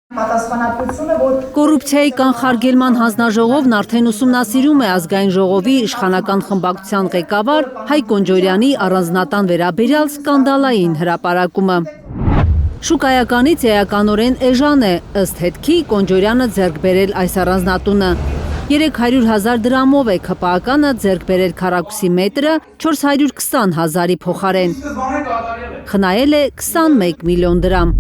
Կոռուպցիայի կանխարգելման հանձնաժողովն արդեն ուսումնասիրում է ազգային ժողովի իշխանական խմբակցության ղեկավար Հայկ Կոնջորյանի առանձնատան վերաբերյալ սկանդալային հրապարակումը։ Շուկայականից էականորեն էժան է, ըստ հետքի Կոնջորյանը ձեռք բերել այս առանձնատունը։ 300,000 դրամով է ԿՓԱԿ-ը ձեռք բերել քառակուսի մետրը 420,000-ի փոխարեն։ Խնայել է 21 միլիոն դրամ։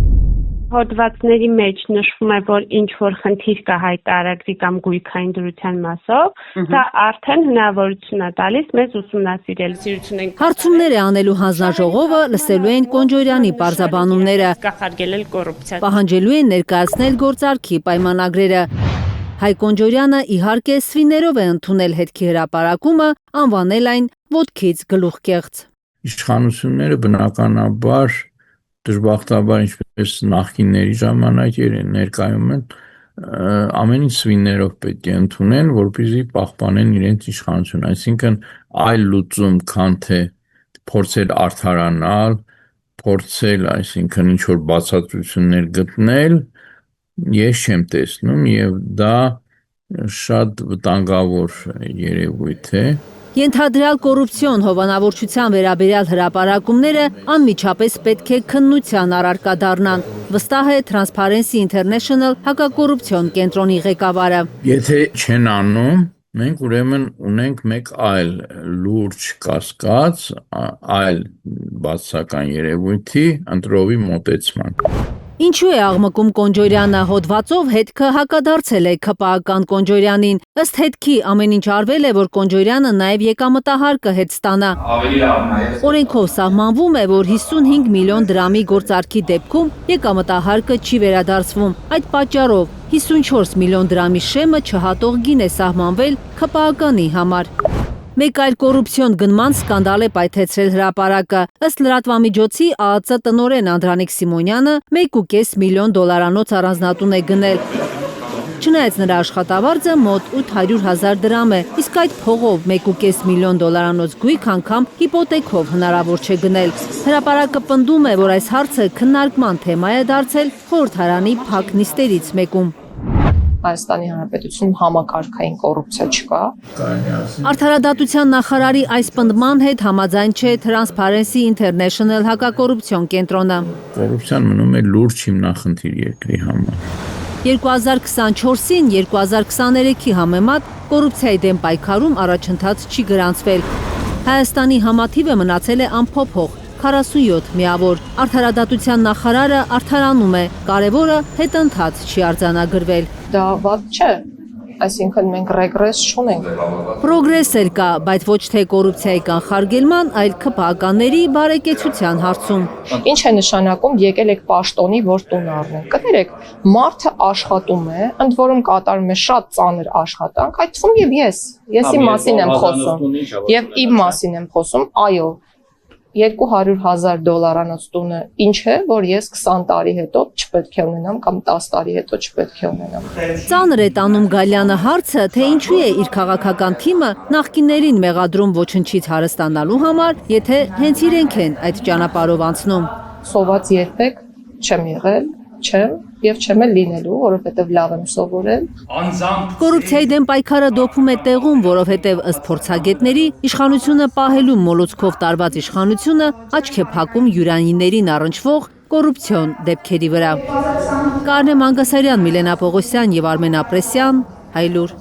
Հոդվածների մեջ նշվում է, որ ինչ որ խնդիր կա հայտարարի կամ գույքային դրության մասով, դա արդեն հնարավորություն է տալիս մեզ ուսումնասիրել։ Հարցումներ է անելու հանձնաժողովը, լսելու են Կոնջորյանի պարզաբանումները, Կանխարգելել կոռուպցիա։ պահանջելու են ներկայացնել գործարքի պայմանագրերը։ Հայկ Կոնջորյանը իհարկե սվիներով է ընդունել հետքի հրապարակումը, անվանել այն ոտքից գլուխ կեղծ։ Իշխանությունները բնականաբար դժբախտաբար ինչպես նախկինների ժամանակ ներկայում են ամեն ինչ սվիներով պետք է ընդունեն, որպեսզի պահպանեն իրենց իշխանությունը, այսինքն այլ լուծում, քան թե փորձել արդարանալ, փորձել, այսինքն ինչ որ բացատրություններ գտնել, ես չեմ տեսնում եւ դա շատ վտանգավոր երևույթ է։ Ենթադրյալ կոռուպցիոն հովանավորչության վերաբերյալ հրապարակումները անմիջապես պետք է քննության առարկա դառնան, վստահ է Transparency International հակակոռուպցիոն կենտրոնի ղեկավարը։ Եթե չեն անում, մենք ուրեմն ունենք մեկ այլ լուրջ կասկած, այլ բացասական երևույթի ընտրովի մոտեցման։ Ինչու է աղմկում Կոնջորյանը, հոդվածով հետքը հակադարձել է ԿՓԱԿ-ական Կոնջորյանին։ Ըստ հետքի ամեն ինչ արվել է, որ Կոնջորյանը նաև եկամտահարկը հետ ստանա։ Օրենքով սահմանվում է, որ 55 միլիոն դրամի գործարքի դեպքում եկամտահարկը չի վերադարձվում։ Այդ պատճառով 54 միլիոն դրամի շեմը չհատող գին է սահմանվել ԿՓԱԿ-ականի համար։ Մեկ այլ կոռուպցիոն գնման սկանդալ է պայթեցրել հրապարակը։ Ըստ լրատվամիջոցի ԱԱԾ տնօրեն Անդրանիկ Սիմոնյանը 1.5 միլիոն դոլարանոց առանձնատուն է գնել։ Չնայած նրա աշխատավարձը մոտ 800,000 դրամ է, իսկ այդ փողով 1.5 միլիոն դոլարանոց գույք անգամ հիպոթեքով հնարավոր չէ գնել։ Հրապարակը պնդում է, որ այս հարցը քննարկման թեմա է դարձել խորհրդարանի փակ նիստերից մեկում։ Հայաստանի Հանրապետությունում համակարգային կոռուպցիա չկա։ Արդարադատության նախարարի այս պնդման հետ համաձայն չէ Transparency International հակակոռուպցիոն կենտրոնը։ Կոռուպցիան մնում է լուրջ հիմնախնդիր երկրի համար։ 2024-ին 2023-ի համեմատ կոռուպցիայի դեմ պայքարում առաջընթաց չի գրանցվել։ Հայաստանի համաթիվը մնացել է անփոփոխ 47 միավոր։ Արդարադատության նախարարը արդարանում է, կարևորը հետընթաց չի արձանագրվել։ Դա վատ չէ, այսինքն մենք ռեգրես չունենք։ Պրոգրես էլ կա, բայց ոչ թե կոռուպցիայի կանխարգելման, այլ ԿՓԱԿ-ների բարեկեցության հարցում։ Ինչ է նշանակում եկել եք պաշտոնի, որ տուն առնենք։ Կներեք, մարդը աշխատում է, ընդ որում կատարում է շատ ծանր աշխատանք, այդ թվում եւ եսի մասին եմ խոսում, եւ իմ մասին եմ խոսում, այո։ 200,000 դոլարանոց տունը ինչ է, որ ես 20 տարի հետո չպետք է ունենամ կամ 10 տարի հետո չպետք է ունենամ։ Ծանր է տանում Գալյանը հարցը, թե ինչու է իր քաղաքական թիմը նախկիններին մեղադրում ոչնչից հարստանալու համար, եթե հենց իրենք են այդ ճանապարհով անցնում։ Սոված երբեք չեմ եղել, չեմ եւ չեմ էլ լինելու, որովհետեւ լավ եմ սովորել։ Կոռուպցիայի դեմ պայքարը դոփում է տեղում, որովհետեւ ըստ փորձագետների իշխանությունը պահելու մոլուցքով տարված իշխանությունը աչք է փակում յուրանիներին առնչվող կոռուպցիոն դեպքերի վրա։ Կարնե Մանգասարյան, Միլենա Պողոսյան եւ Արմեն Ապրեսյան, Հայլուր։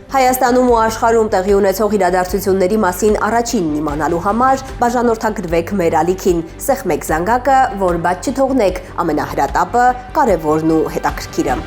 Հայաստանում ու աշխարհում տեղի ունեցող իրադարձությունների մասին առաջինն իմանալու համար բաժանորդագրվեք մեր ալիքին, սեղմեք զանգակը, որ բաց չթողնեք ամենահրատապը, կարևորն ու հետաքրքիրը։